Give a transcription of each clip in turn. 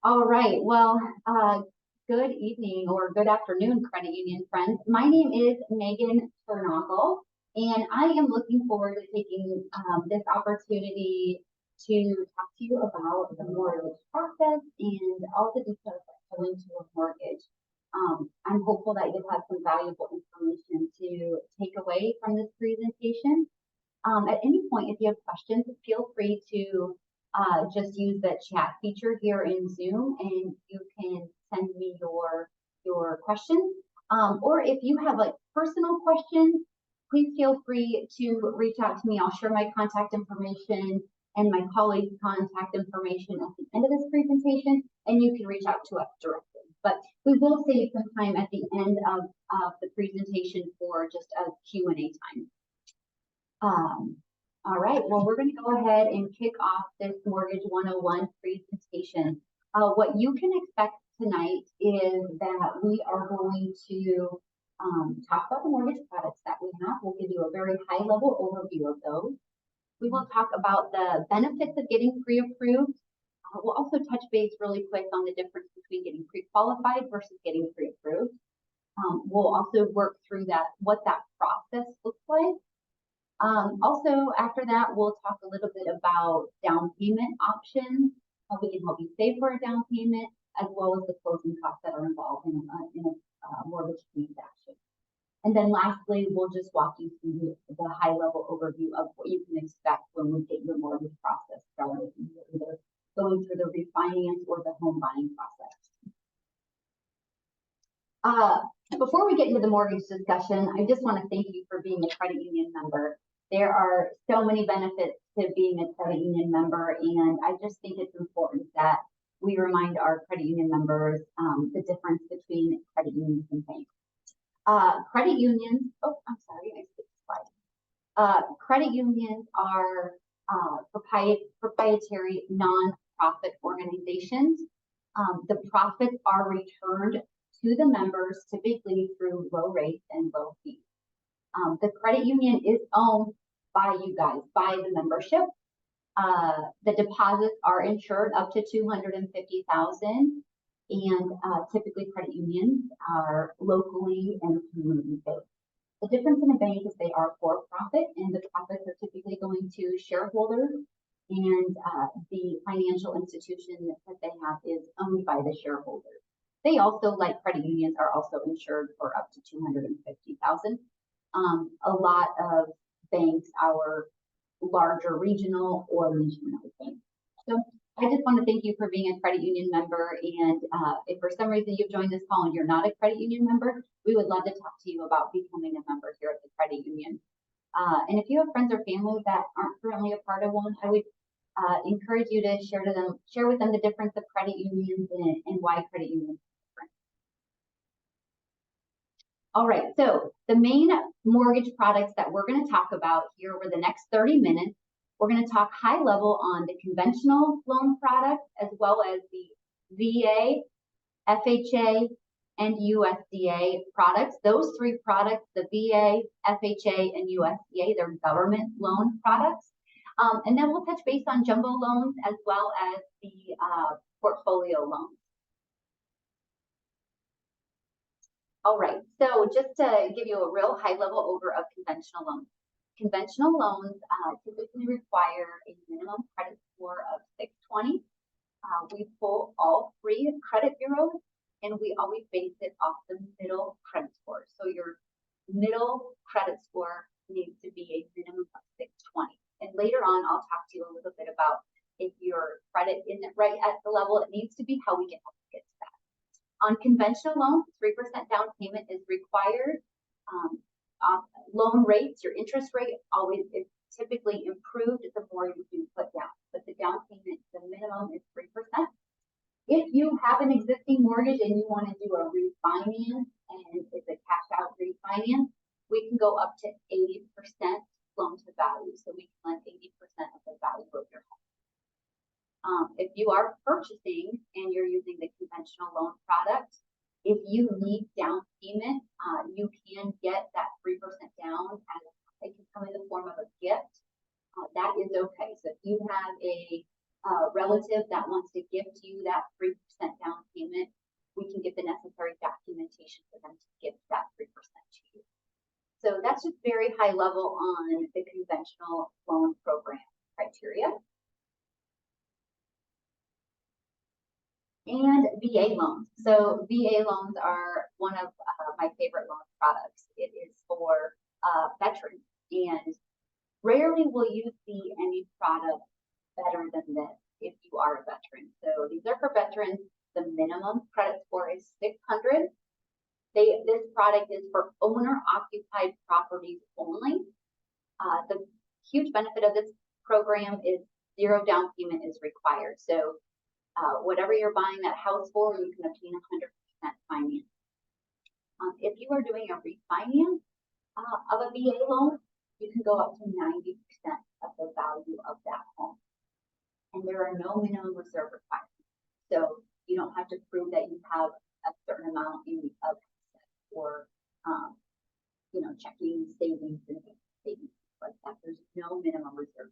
All right. Well, good evening or good afternoon, credit union friends. My name is Megan Turnagel, and I am looking forward to taking this opportunity to talk to you about the mortgage process and all the details that go into a mortgage. I'm hopeful that you'll have some valuable information to take away from this presentation. At any point, if you have questions, feel free to just use the chat feature here in Zoom, and you can send me your questions. Or if you have like personal questions, please feel free to reach out to me. I'll share my contact information and my colleague's contact information at the end of this presentation, and you can reach out to us directly. But we will save some time at the end of the presentation for just a Q&A time. All right, well, we're going to go ahead and kick off this Mortgage 101 presentation. What you can expect tonight is that we are going to talk about the mortgage products that we have. We'll give you a very high-level overview of those. We will talk about the benefits of getting pre-approved. We'll also touch base really quick on the difference between getting pre-qualified versus getting pre-approved. We'll also work through what that process looks like. Also, after that, we'll talk a little bit about down payment options, how we can help you save for a down payment, as well as the closing costs that are involved in a mortgage transaction. And then lastly, we'll just walk you through the high-level overview of what you can expect when we get your mortgage process started, either going through the refinance or the home buying process. Before we get into the mortgage discussion, I just want to thank you for being a credit union member. There are so many benefits to being a credit union member, and I just think it's important that we remind our credit union members the difference between credit unions and banks. Credit unions, credit unions are proprietary non-profit organizations. The profits are returned to the members, typically through low rates and low fees. The credit union is owned by you guys, by the membership. The deposits are insured up to $250,000, and typically credit unions are locally and community based. The difference in a bank is they are for profit, and the profits are typically going to shareholders, and the financial institution that they have is owned by the shareholders. They also, like credit unions, are also insured for up to $250,000. A lot of banks are larger regional or nationwide banks. So I just want to thank you for being a credit union member. And if for some reason you've joined this call and you're not a credit union member, we would love to talk to you about becoming a member here at the credit union. And if you have friends or family that aren't currently a part of one, I would encourage you to share with them the difference of credit unions and why credit unions. All right, so the main mortgage products that we're going to talk about here over the next 30 minutes, we're going to talk high level on the conventional loan products, as well as the VA, FHA, and USDA products. Those three products, the VA, FHA, and USDA, they're government loan products. And then we'll touch base on jumbo loans as well as the portfolio loans. All right, so just to give you a real high-level overview of conventional loans. Conventional loans typically require a minimum credit score of 620. We pull all three credit bureaus, and we always base it off the middle credit score. So your middle credit score needs to be a minimum of 620. And later on, I'll talk to you a little bit about if your credit isn't right at the level it needs to be, how we can help you get to that. On conventional loans, 3% down payment is required. Loan rates, your interest rate always is typically improved the more you do put down. But the down payment, the minimum is 3%. If you have an existing mortgage and you want to do a refinance and it's a cash out refinance, we can go up to 80% loan to value. So we can lend 80% of the value of your home. If you are purchasing and you're using the conventional loan product, if you need down payment, you can get that 3% down, and it can come in the form of a gift. That is okay. So if you have a relative that wants to gift you that 3% down payment, we can get the necessary documentation for them to gift that 3% to you. So that's just very high level on the conventional loan program criteria. And VA loans. So VA loans are one of my favorite loan products. It is for veterans, and rarely will you see any product better than this if you are a veteran. So these are for veterans. The minimum credit score is 600. This product is for owner-occupied properties only. The huge benefit of this program is 0 down payment is required. So whatever you're buying that house for, you can obtain 100% finance. If you are doing a refinance of a VA loan, you can go up to 90% of the value of that home. And there are no minimum reserve requirements. So you don't have to prove that you have a certain amount of assets or, checking, savings, and savings like that. There's no minimum reserve.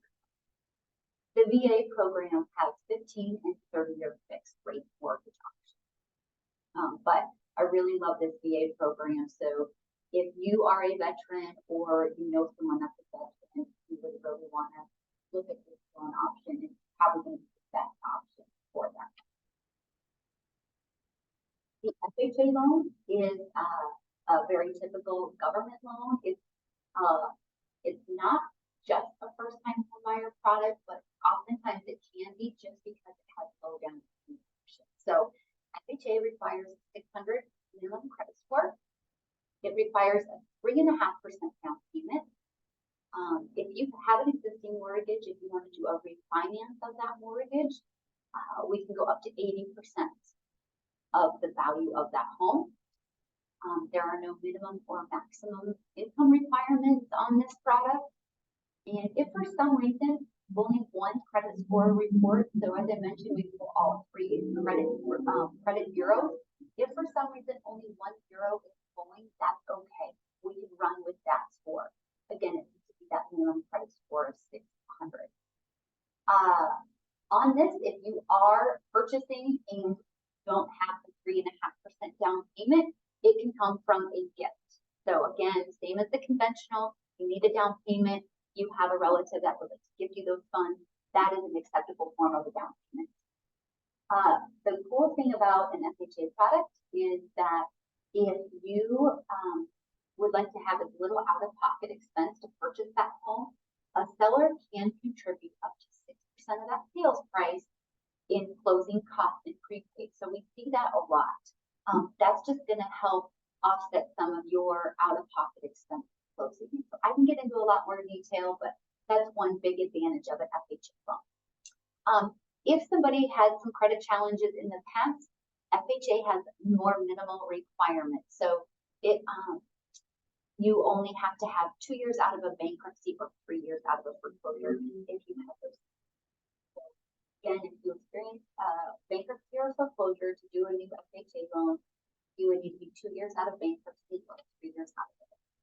The VA program has 15 and 30-year fixed rate mortgage options. But I really love this VA program. So if you are a veteran or you know someone that's a veteran, you would really want to look at this loan option. It's probably going to be the best option for them. The FHA loan is a very typical government loan. It's not just a first-time homebuyer product, but oftentimes it can be just because it has low down payment options. So FHA requires 600 minimum credit score. It requires a 3.5% down payment. If you have an existing mortgage, if you want to do a refinance of that mortgage, we can go up to 80% of the value of that home. There are no minimum or maximum income requirements on this product. And if for some reason only one credit score report, so as I mentioned, we pull all 3 credit bureaus. If for some reason only 1 bureau is pulling, that's okay. We can run with that score. Again, it needs to be that minimum credit score of 600. On this, if you are purchasing and don't have the 3.5% down payment, it can come from a gift. So again, same as the conventional, you need a down payment. You have a relative that would like to give you those funds, that is an acceptable form of a down payment. The cool thing about an FHA product is that if you would like to have a little out-of-pocket expense to purchase that home, a seller can contribute up to 6% of that sales price in closing costs and prepaid. So we see that a lot. That's just going to help offset some of your out-of-pocket expense closing. So I can get into a lot more detail, but that's one big advantage of an FHA loan. If somebody had some credit challenges in the past, FHA has more minimal requirements. So you only have to have 2 years out of a bankruptcy or 3 years out of a foreclosure if you have those. So again, if you experience bankruptcy or foreclosure to do a new FHA loan, you would need to be 2 years out of bankruptcy or 3 years out of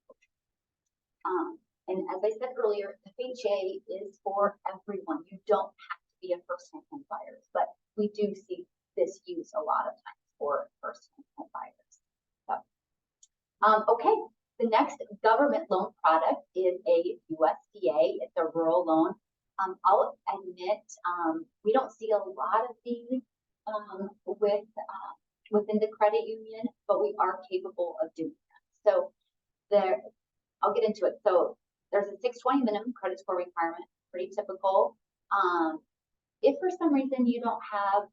foreclosure. And as I said earlier, FHA is for everyone. You don't have to be a first-time home buyer, but we do see this used a lot of times for first-time home buyers. So, okay, the next government loan product is a USDA. It's a rural loan. I'll admit we don't see a lot of these within the credit union, but we are capable of doing that. So I'll get into it. So there's a 620 minimum credit score requirement, pretty typical. If for some reason you don't have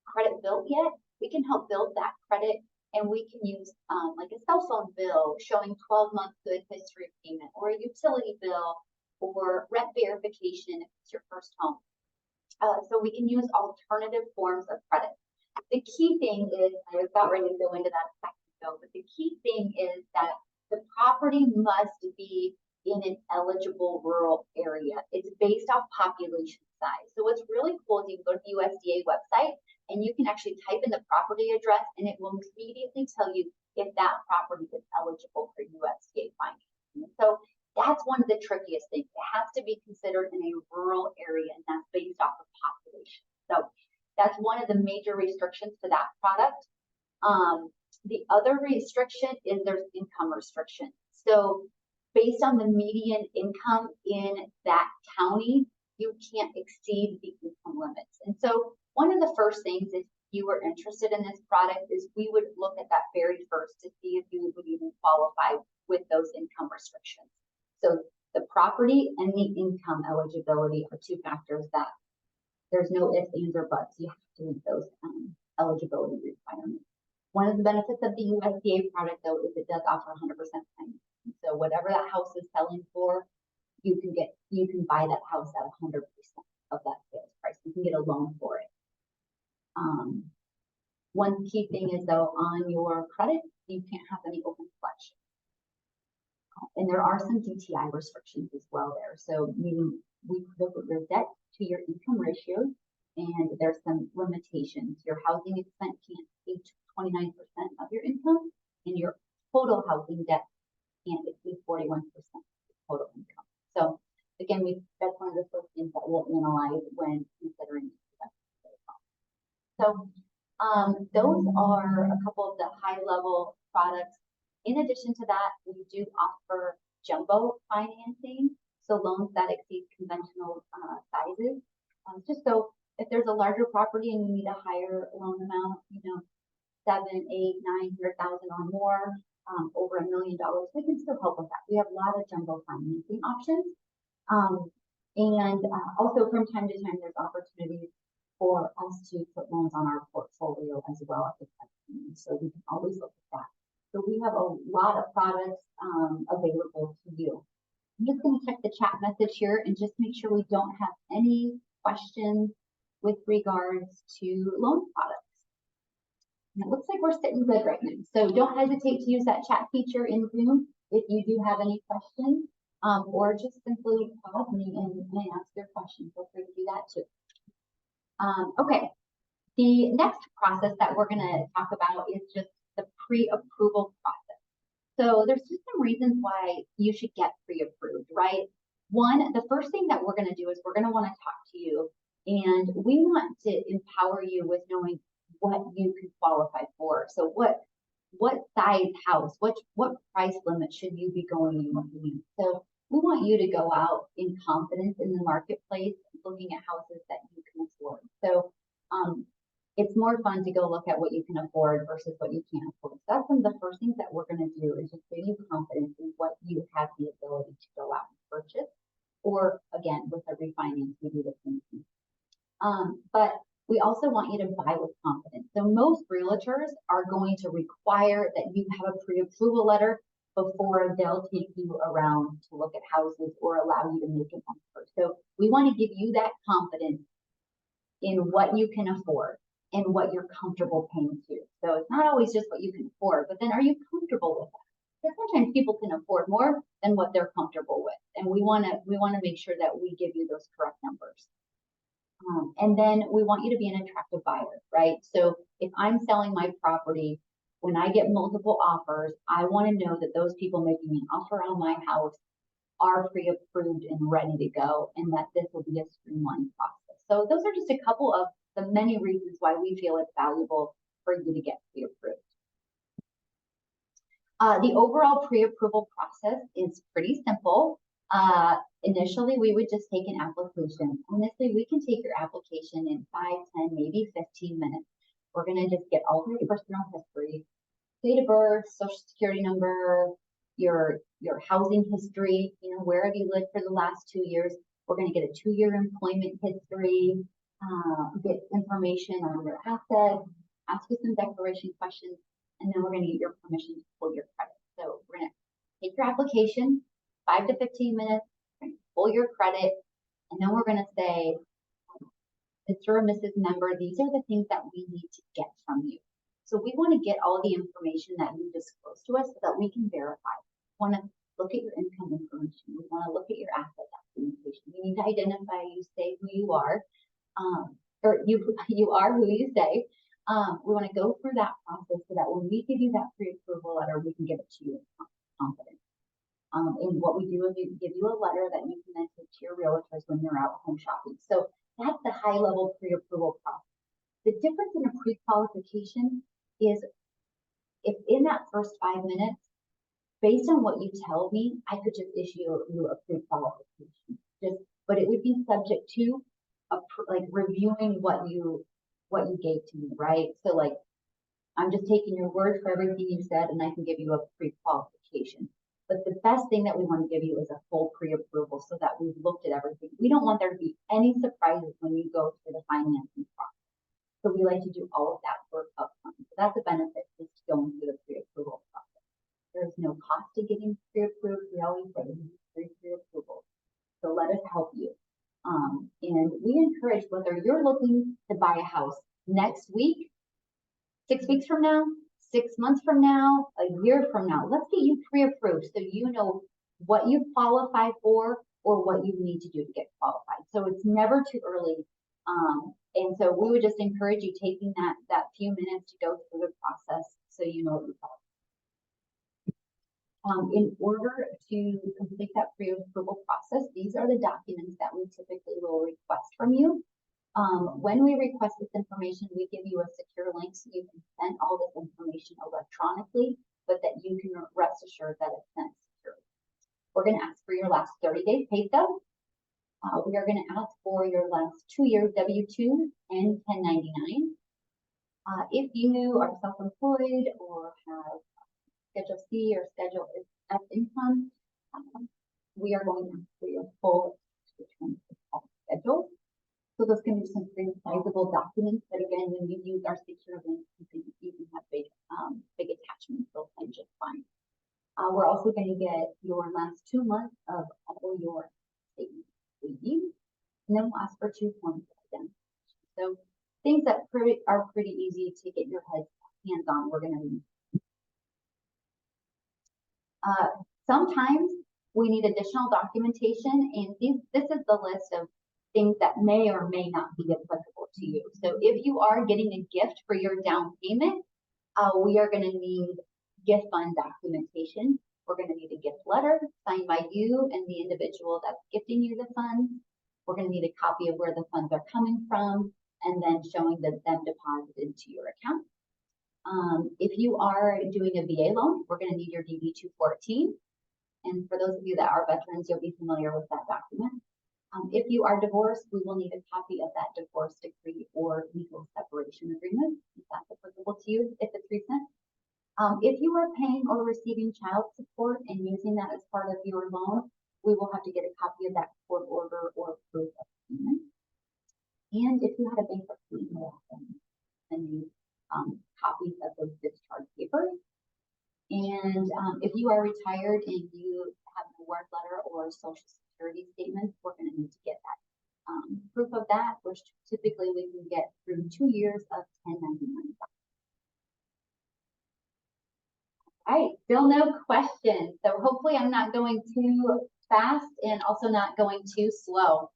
credit built yet, we can help build that credit, and we can use like a cell phone bill showing 12-month good history of payment, or a utility bill, or rent verification if it's your first home. So we can use alternative forms of credit. The key thing is, I was about ready to go into that a second ago, but the key thing is that the property must be in an eligible rural area. It's based off population size. So what's really cool is you can go to the USDA website and you can actually type in the property address and it will immediately tell you if that property is eligible for USDA financing. So that's one of the trickiest things. It has to be considered in a rural area, and that's based off of of the major restrictions to that product. The other restriction is there's income restriction. So based on the median income in that county, you can't exceed the income limits. And so one of the first things, if you were interested in this product, is we would look at that very first to see if you would even qualify with those income restrictions. So the property and the income eligibility are two factors that there's no ifs, ands, or buts. You have to meet those eligibility requirements. One of the benefits of the USDA product, though, is it does offer 100% financing. So whatever that house is selling for, you can buy that house at 100% of that sales price. You can get a loan for it. One key thing is, though, on your credit, you can't have any open collection. And there are some DTI restrictions as well there. So meaning we look at your debt to your income ratio, and there's some limitations. Your housing expense can't exceed 29% of your income, and your total housing debt can't exceed 41% of total income. So again, that's one of the first things that we'll analyze when considering investment. So those are a couple of the high-level products. In addition to that, we do offer jumbo financing, so loans that exceed conventional sizes. Just so if there's a larger property and you need a higher loan amount, $7, $8, $900,000 or more, over $1 million, we can still help with that. We have a lot of jumbo financing options. Also from time to time, there's opportunities for us to put loans on our portfolio as well at the time. So we can always look at that. So we have a lot of products available to you. I'm just going to check the chat message here and just make sure we don't have any questions with regards to loan products. And it looks like we're sitting good right now. So don't hesitate to use that chat feature in Zoom if you do have any questions, or just simply call me and ask your questions. Feel free to do that too. Okay, the next process that we're going to talk about is just the pre-approval process. So there's just some reasons why you should get pre-approved, right? One, the first thing that we're going to do is we're going to want to talk to you, and we want to empower you with knowing what you can qualify for. So what size house, what price limit should you be going and looking at? So we want you to go out in confidence in the marketplace, looking at houses that you can afford. So it's more fun to go look at what you can afford versus what you can't afford. So that's one of the first things that we're going to do, is just give you confidence in what you have the ability to go out and purchase. Or again, with a refinance, we do the same thing. But we also want you to buy with confidence. So most realtors are going to require that you have a pre-approval letter before they'll take you around to look at houses or allow you to make an offer. So we want to give you that confidence in what you can afford and what you're comfortable paying to. So it's not always just what you can afford, but then are you comfortable with that? Because sometimes people can afford more than what they're comfortable with, and we want to make sure that we give you those correct numbers. And then we want you to be an attractive buyer, right? So if I'm selling my property, when I get multiple offers, I want to know that those people making an offer on my house are pre-approved and ready to go, and that this will be a streamlined process. So those are just a couple of the many reasons why we feel it's valuable for you to get pre-approved. The overall pre-approval process is pretty simple. Initially, we would just take an application. Honestly, we can take your application in 5, 10, maybe 15 minutes. We're going to just get all your personal history, date of birth, social security number, your housing history, where have you lived for the last 2 years. We're going to get a 2-year employment history, get information on your assets, ask you some declaration questions, and then we're going to get your permission to pull your credit. So we're going to take your application, 5 to 15 minutes, we're going to pull your credit, and then we're going to say, Mr. or Mrs. Member, these are the things that we need to get from you. So we want to get all the information that you disclose to us so that we can verify. We want to look at your income information. We want to look at your asset documentation. We need to identify you, say who you are, or you are who you say. We want to go through that process so that when we give you that pre-approval letter, we can give it to you with confidence. And what we do is we give you a letter that you can then take to your realtors when you're out home shopping. So that's the high-level pre-approval process. The difference in a pre-qualification is if in that first 5 minutes, based on what you tell me, I could just issue you a pre-qualification. But it would be subject to like reviewing what you gave to me, right? So like I'm just taking your word for everything you said, and I can give you a pre-qualification. But the best thing that we want to give you is a full pre-approval so that we've looked at everything. We don't want there to be any surprises when you go through the financing process. So we like to do all of that work up front. So that's a benefit just going through the pre-approval process. There's no cost to getting pre-approved. We always say we need free pre-approval. So let us help you. And we encourage whether you're looking to buy a house next week, 6 weeks from now, 6 months from now, a year from now, let's get you pre-approved so you know what you qualify for or what you need to do to get qualified. So it's never too early. And so we would just encourage you taking that few minutes to go through the process so you know what you qualify. In order to complete that pre-approval process, these are the documents that we typically will request from you. When we request this information, we give you a secure link so you can send all this information electronically, but that you can rest assured that it's sent securely. We're going to ask for your last 30 days pay stub. We are going to ask for your last 2 years W-2 and 1099. If you are self-employed or have Schedule C or Schedule F income, we are going to ask for your full return schedule. So those can be some pretty sizable documents, but again, when you use our secure links, you can have big attachments, they'll play just fine. We're also going to get your last 2 months of all your statements, and then we'll ask for 2 forms of identification. So things that are pretty easy to get your hands on, we're going to need. Sometimes we need additional documentation, and this is the list of things that may or may not be applicable to you. So if you are getting a gift for your down payment, we are going to need gift fund documentation. We're going to need a gift letter signed by you and the individual that's gifting you the funds. We're going to need a copy of where the funds are coming from, and then showing them deposited to your account. If you are doing a VA loan, we're going to need your DD-214. And for those of you that are veterans, you'll be familiar with that document. If you are divorced, we will need a copy of that divorce decree or legal separation agreement, if that's applicable to you, if it's recent. If you are paying or receiving child support and using that as part of your loan, we will have to get a copy of that court order or proof of payment. And if you had a bankruptcy, we'll send you copies of those discharge papers. And if you are retired and you have an award letter or social security statement, we're going to need to get that proof of that, which typically we can get through 2 years of 1099. All right, still no questions. So hopefully I'm not going too fast and also not going too slow.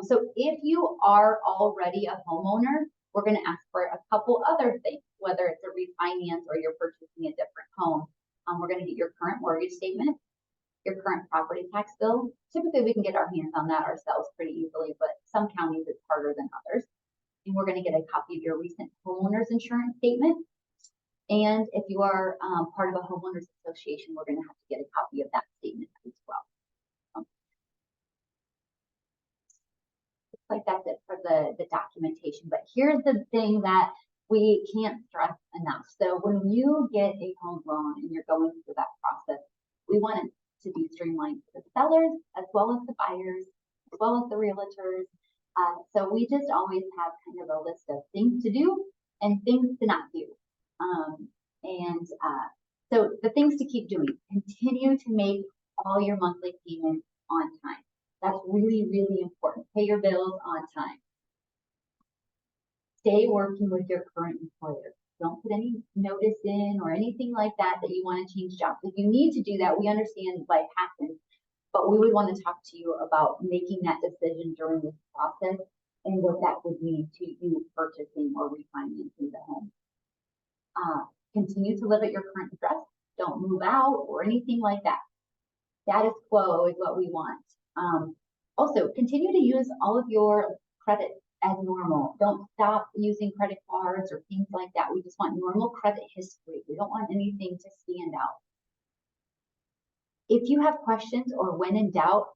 So if you are already a homeowner, we're going to ask for a couple other things, whether it's a refinance or you're purchasing a different home. We're going to get your current mortgage statement, your current property tax bill. Typically, we can get our hands on that ourselves pretty easily, but some counties it's harder than others. And we're going to get a copy of your recent homeowner's insurance statement. And if you are part of a homeowners association, we're going to have to get a copy of that statement as well. Like that's it for the documentation. But here's the thing that we can't stress enough. So when you get a home loan and you're going through that process, we want it to be streamlined for the sellers as well as the buyers, as well as the realtors. So we just always have kind of a list of things to do and things to not do. So the things to keep doing, continue to make all your monthly payments on time. That's really, really important. Pay your bills on time. Stay working with your current employer. Don't put any notice in or anything like that you want to change jobs. If you need to do that, we understand life happens, but we would want to talk to you about making that decision during this process and what that would mean to you purchasing or refinancing the home. Continue to live at your current address. Don't move out or anything like that. Status quo is what we want. Also, continue to use all of your credit as normal. Don't stop using credit cards or things like that. We just want normal credit history. We don't want anything to stand out. If you have questions or when in doubt,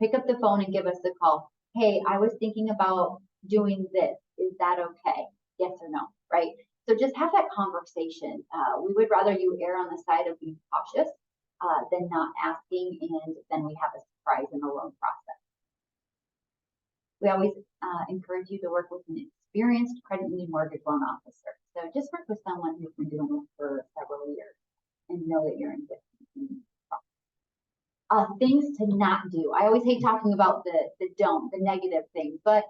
pick up the phone and give us a call. Hey, I was thinking about doing this. Is that okay? Yes or no, right? So just have that conversation. We would rather you err on the side of being cautious than not asking, and then we have a surprise in the loan process. We always encourage you to work with an experienced credit union mortgage loan officer. So just work with someone who's been doing this for several years and know that you're in good hands. Things to not do. I always hate talking about the the negative things, but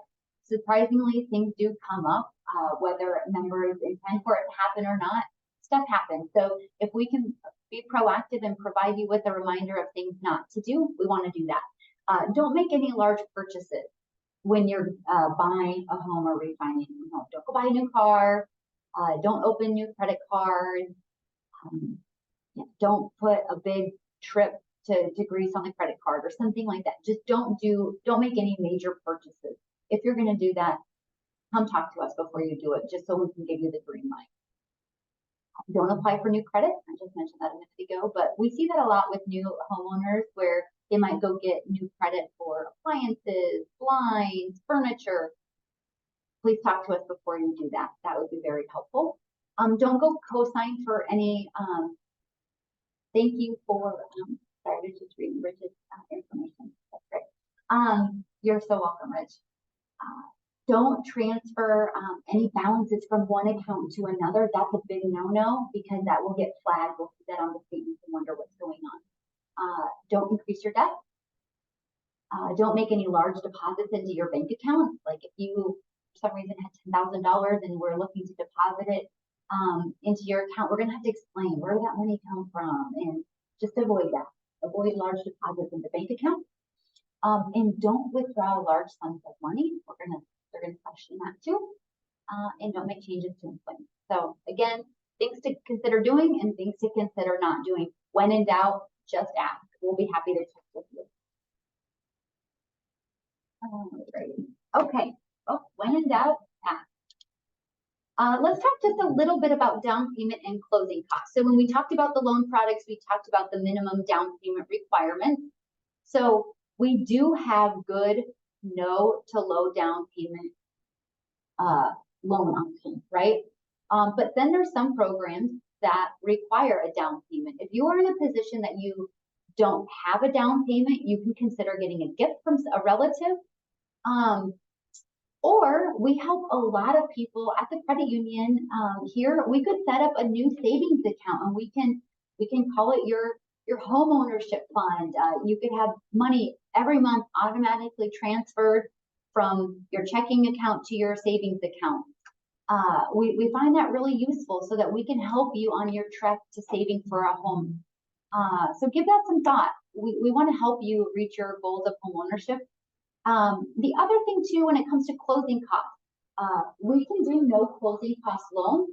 surprisingly, things do come up, whether members intend for it to happen or not. Stuff happens. So if we can be proactive and provide you with a reminder of things not to do, we want to do that. Don't make any large purchases when you're buying a home or refinancing a home. Don't go buy a new car. Don't open new credit cards. Don't put a big trip to Greece on the credit card or something like that. Just don't make any major purchases. If you're going to do that, come talk to us before you do it, just so we can give you the green light. Don't apply for new credit. I just mentioned that a minute ago, but we see that a lot with new homeowners where they might go get new credit for appliances, blinds, furniture. Please talk to us before you do that. That would be very helpful. Don't go co-sign for any, thank you for, sorry, I was just reading Rich's information. That's great. You're so welcome, Rich. Don't transfer any balances from one account to another. That's a big no-no because that will get flagged. We'll see that on the statements and wonder what's going on. Don't increase your debt. Don't make any large deposits into your bank account. Like if you, for some reason, had $10,000 and we're looking to deposit it into your account, we're going to have to explain where did that money come from, and just avoid that. Avoid large deposits into bank accounts. And don't withdraw large sums of money. They're going to question that too. And don't make changes to employment. So again, things to consider doing and things to consider not doing. When in doubt, just ask. We'll be happy to check with you. Okay. Oh, when in doubt, ask. Let's talk just a little bit about down payment and closing costs. So when we talked about the loan products, we talked about the minimum down payment requirements. So we do have good no to low down payment loan options, right? But then there's some programs that require a down payment. If you are in a position that you don't have a down payment, you can consider getting a gift from a relative. Or we help a lot of people at the credit union here. We could set up a new savings account, and we can call it your home ownership fund. You could have money every month automatically transferred from your checking account to your savings account. We find that really useful so that we can help you on your trek to saving for a home. So give that some thought. We want to help you reach your goals of home ownership. The other thing too, when it comes to closing costs, we can do no closing cost loans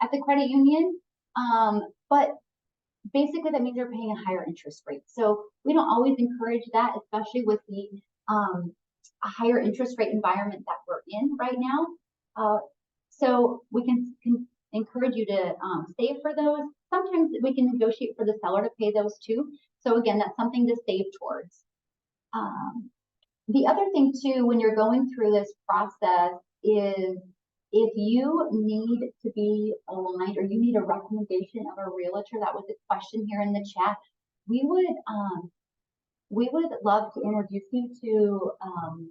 at the credit union, but basically that means you're paying a higher interest rate. So we don't always encourage that, especially with the a higher interest rate environment that we're in right now. So we can encourage you to save for those. Sometimes we can negotiate for the seller to pay those too. So again, that's something to save towards. The other thing too, when you're going through this process, is if you need to be aligned or you need a recommendation of a realtor, that was a question here in the chat, we would love to introduce you to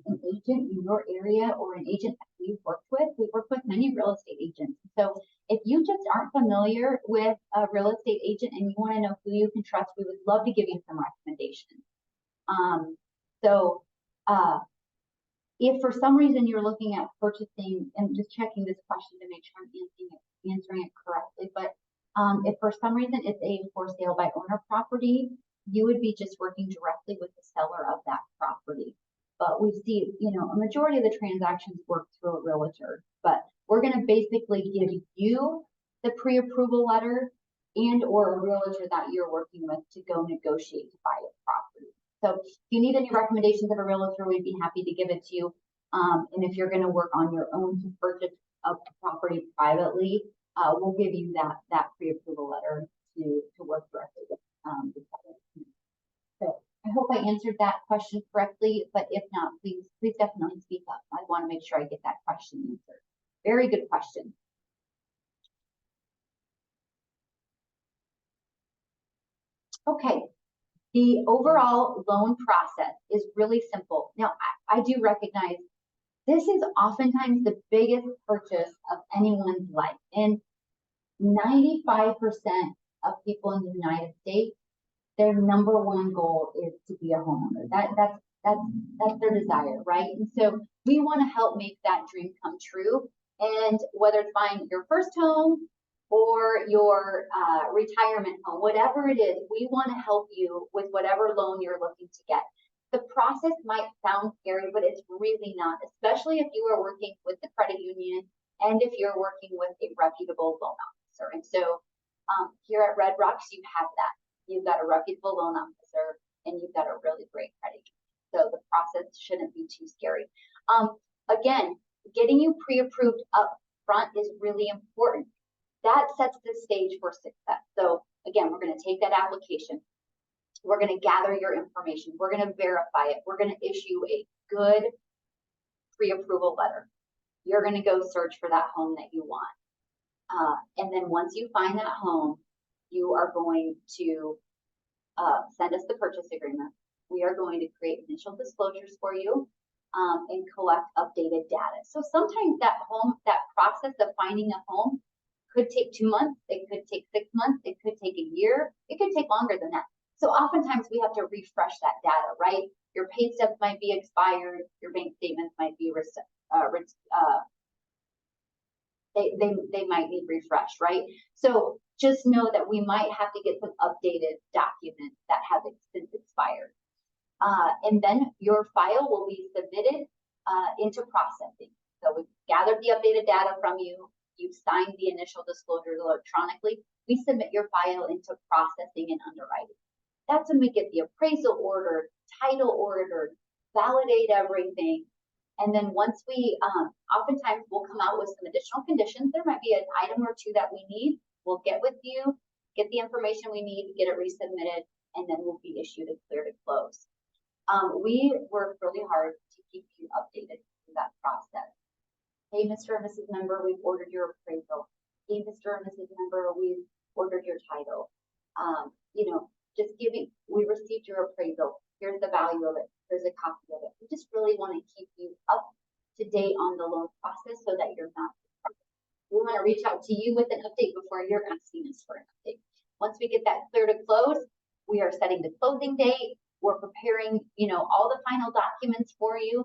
an agent in your area or an agent that we've worked with. We've worked with many real estate agents. So if you just aren't familiar with a real estate agent and you want to know who you can trust, we would love to give you some recommendations. If for some reason you're looking at purchasing, and just checking this question to make sure I'm answering it correctly, but if for some reason it's a for sale by owner property, you would be just working directly with the seller of that property. But we see, a majority of the transactions work through a realtor, but we're going to basically give you the pre-approval letter and or a realtor that you're working with to go negotiate to buy a property. So if you need any recommendations of a realtor, we'd be happy to give it to you. And if you're going to work on your own to purchase a property privately, we'll give you that pre-approval letter to work directly with the tenant. So I hope I answered that question correctly, but if not, please definitely speak up. I want to make sure I get that question answered. Very good question. Okay, the overall loan process is really simple. Now, I do recognize this is oftentimes the biggest purchase of anyone's life. And 95% of people in the United States, their number one goal is to be a homeowner. That's their desire, right? And so we want to help make that dream come true. And whether it's buying your first home or your retirement home, whatever it is, we want to help you with whatever loan you're looking to get. The process might sound scary, but it's really not, especially if you are working with the credit union and if you're working with a reputable loan officer. And so here at Red Rocks, you have that. You've got a reputable loan officer and you've got a really great credit union. So the process shouldn't be too scary. Again, getting you pre-approved up front is really important. That sets the stage for success. So again, we're going to take that application. We're going to gather your information. We're going to verify it. We're going to issue a good pre-approval letter. You're going to go search for that home that you want. And then once you find that home, you are going to send us the purchase agreement. We are going to create initial disclosures for you and collect updated data. So sometimes that process of finding a home could take 2 months. It could take 6 months. It could take a year. It could take longer than that. So oftentimes we have to refresh that data, right? Your pay stubs might be expired. Your bank statements might be they might need refreshed, right? So just know that we might have to get some updated documents that have since expired. And then your file will be submitted into processing. So we've gathered the updated data from you. You've signed the initial disclosures electronically. We submit your file into processing and underwriting. That's when we get the appraisal ordered, title ordered, validate everything. And then once we, oftentimes we'll come out with some additional conditions. There might be an item or two that we need. We'll get with you, get the information we need, get it resubmitted, and then we'll be issued a clear to close. We work really hard to keep you updated through that process. Hey, Mr. and Mrs. Member, we've ordered your appraisal. Hey, Mr. and Mrs. Member, we've ordered your title. We received your appraisal. Here's the value of it. Here's a copy of it. We just really want to keep you up to date on the loan process so that you're not. We want to reach out to you with an update before you're asking us for an update. Once we get that clear to close, we are setting the closing date. We're preparing, all the final documents for you,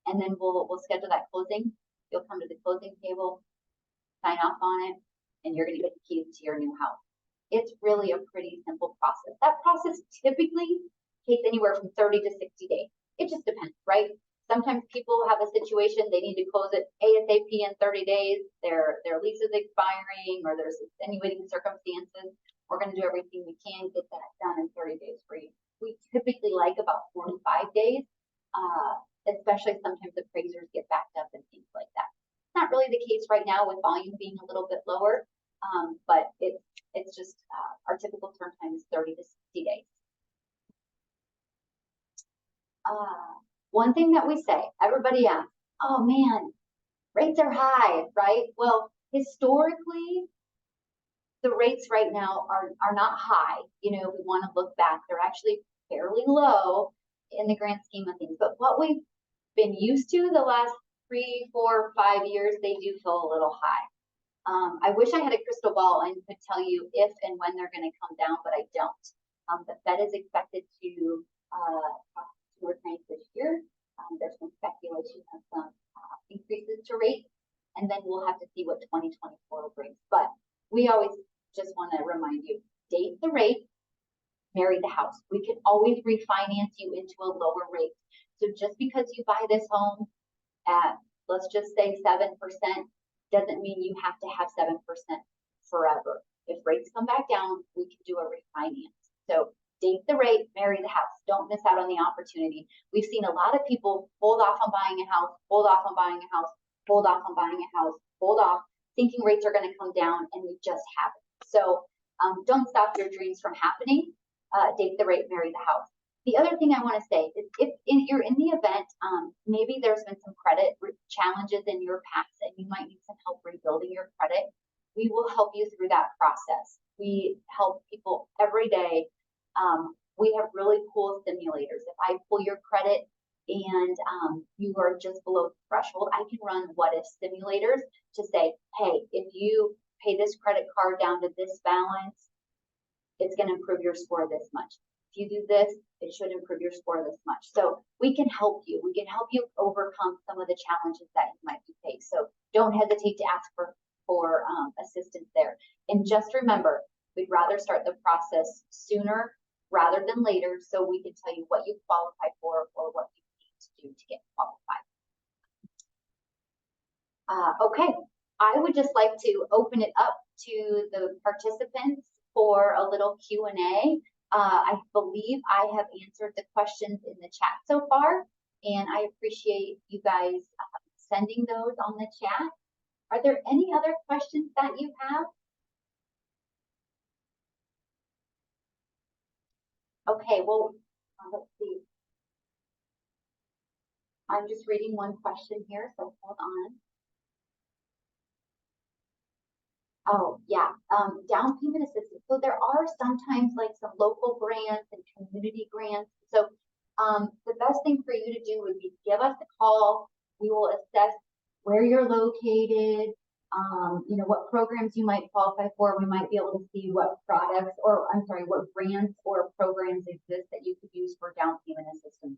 and then we'll schedule that closing. You'll come to the closing table, sign off on it, and you're going to get the keys to your new house. It's really a pretty simple process. That process typically takes anywhere from 30 to 60 days. It just depends, right? Sometimes people have a situation, they need to close it ASAP in 30 days, their lease is expiring or there's extenuating circumstances. We're going to do everything we can get that done in 30 days for you. We typically like about 45 days, especially sometimes appraisers get backed up and things like that. It's not really the case right now with volume being a little bit lower, but it's just our typical turn time is 30 to 60 days. One thing that we say, everybody asks, oh man, rates are high, right? Well, historically, the rates right now are not high. We want to look back, they're actually fairly low in the grand scheme of things. But what we've been used to the last 3, 4, 5 years, they do feel a little high. I wish I had a crystal ball and could tell you if and when they're going to come down, but I don't. The Fed is expected to talk 2 or 3 this year. There's some speculation of some increases to rates, and then we'll have to see what 2024 brings. But we always just want to remind you, date the rate, marry the house. We can always refinance you into a lower rate. So just because you buy this home at, let's just say 7%, doesn't mean you have to have 7% forever. If rates come back down, we can do a refinance. So date the rate, marry the house. Don't miss out on the opportunity. We've seen a lot of people hold off on buying a house, hold off on buying a house, hold off on buying a house, hold off, thinking rates are going to come down, and they just haven't. So don't stop your dreams from happening. Date the rate, marry the house. The other thing I want to say is if you're in the event, maybe there's been some credit challenges in your past and you might need some help rebuilding your credit, we will help you through that process. We help people every day. We have really cool simulators. If I pull your credit and you are just below the threshold, I can run what if simulators to say, hey, if you pay this credit card down to this balance, it's going to improve your score this much. If you do this, it should improve your score this much. So we can help you. We can help you overcome some of the challenges that you might be faced. So don't hesitate to ask for assistance there. And just remember, we'd rather start the process sooner rather than later, so we can tell you what you qualify for or what you need to do to get qualified. Okay, I would just like to open it up to the participants for a little Q&A. I believe I have answered the questions in the chat so far, and I appreciate you guys sending those on the chat. Are there any other questions that you have? Okay, well, let's see. I'm just reading one question here, so hold on. Oh, yeah, down payment assistance. So there are sometimes like some local grants and community grants. So the best thing for you to do would be give us a call. We will assess where you're located, you know, what programs you might qualify for. We might be able to see what products or, I'm sorry, what grants or programs exist that you could use for down payment assistance.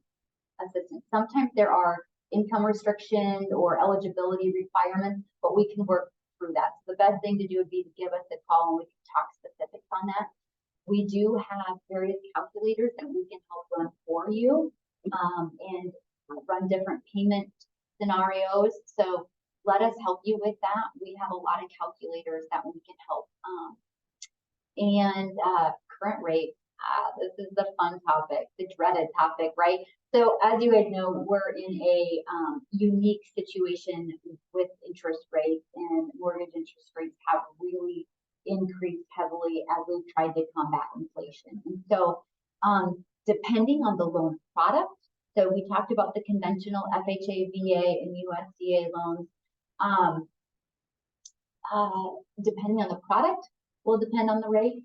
Sometimes there are income restrictions or eligibility requirements, but we can work through that. So the best thing to do would be to give us a call and we can talk specifics on that. We do have various calculators that we can help run for you and run different payment scenarios. So let us help you with that. We have a lot of calculators that we can help. Current rate, this is the fun topic, the dreaded topic, right? So as you guys know, we're in a unique situation with interest rates, and mortgage interest rates have really increased heavily as we've tried to combat inflation. And so depending on the loan product, so we talked about the conventional FHA, VA, and USDA loans. Depending on the product will depend on the rate.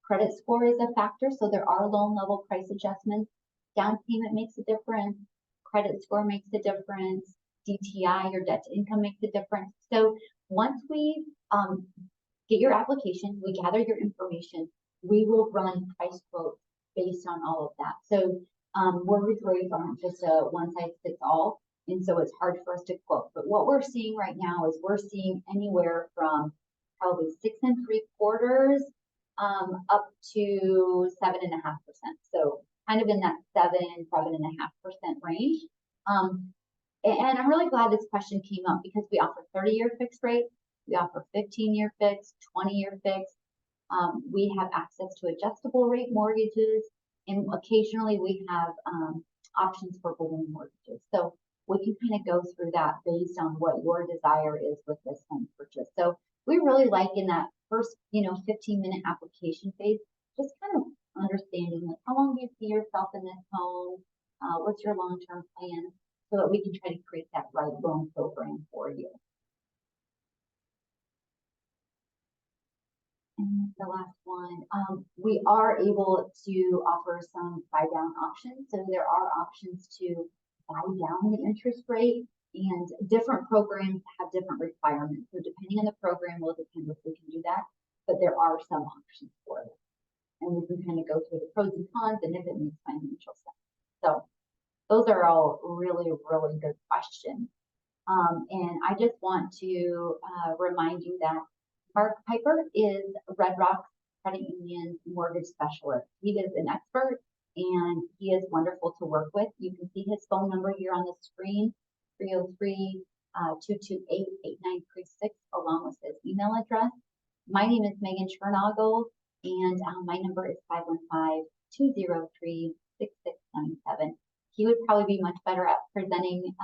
Credit score is a factor, so there are loan level price adjustments. Down payment makes a difference. Credit score makes a difference. DTI, your debt to income, makes a difference. So once we get your application, we gather your information, we will run price quotes based on all of that. So mortgage rates aren't just a one size fits all, and so it's hard for us to quote. But what we're seeing right now is we're seeing anywhere from probably 6 3/4 up to 7.5%. So kind of in that 7.5% range. And I'm really glad this question came up because we offer 30-year fixed rate, we offer 15-year fixed, 20-year fixed. We have access to adjustable rate mortgages, and occasionally we have options for balloon mortgages. So we can kind of go through that based on what your desire is with this home purchase. So we really like in that first, 15-minute application phase, just kind of understanding like how long do you see yourself in this home, what's your long-term plan, so that we can try to create that right loan program for you. And the last one, we are able to offer some buy down options. So there are options to buy down the interest rate, and different programs have different requirements. So depending on the program will depend if we can do that, but there are some options for it. And we can kind of go through the pros and cons and if it makes financial sense. So those are all really, really good questions. And I just want to remind you that Mark Piper is Red Rock Credit Union's mortgage specialist. He is an expert and he is wonderful to work with. You can see his phone number here on the screen, 303-228-8936, along with his email address. My name is Megan Chernagle, and my number is 203-6697. He would probably be much better at presenting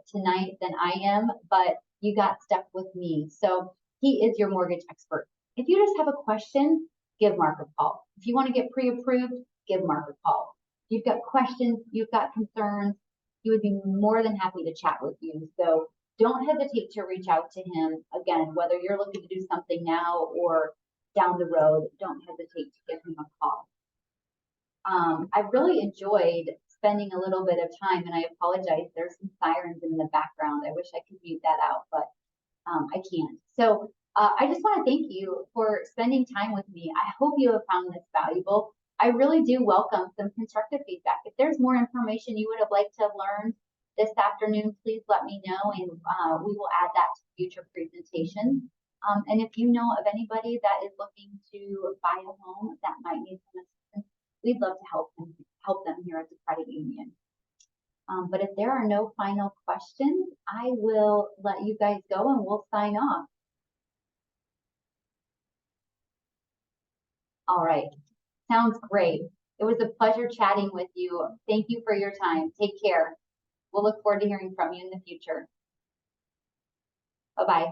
tonight than I am, but you got stuck with me. So he is your mortgage expert. If you just have a question, give Mark a call. If you want to get pre-approved, give Mark a call. If you've got questions, you've got concerns, he would be more than happy to chat with you. So don't hesitate to reach out to him. Again, whether you're looking to do something now or down the road, don't hesitate to give him a call. I really enjoyed spending a little bit of time, and I apologize, there's some sirens in the background. I wish I could mute that out, but I can't. So I just want to thank you for spending time with me. I hope you have found this valuable. I really do welcome some constructive feedback. If there's more information you would have liked to have learned this afternoon, please let me know, and we will add that to future presentations. And if you know of anybody that is looking to buy a home that might need some assistance, we'd love to help them here at the credit union. But if there are no final questions, I will let you guys go and we'll sign off. All right, sounds great. It was a pleasure chatting with you. Thank you for your time. Take care. We'll look forward to hearing from you in the future. Bye-bye.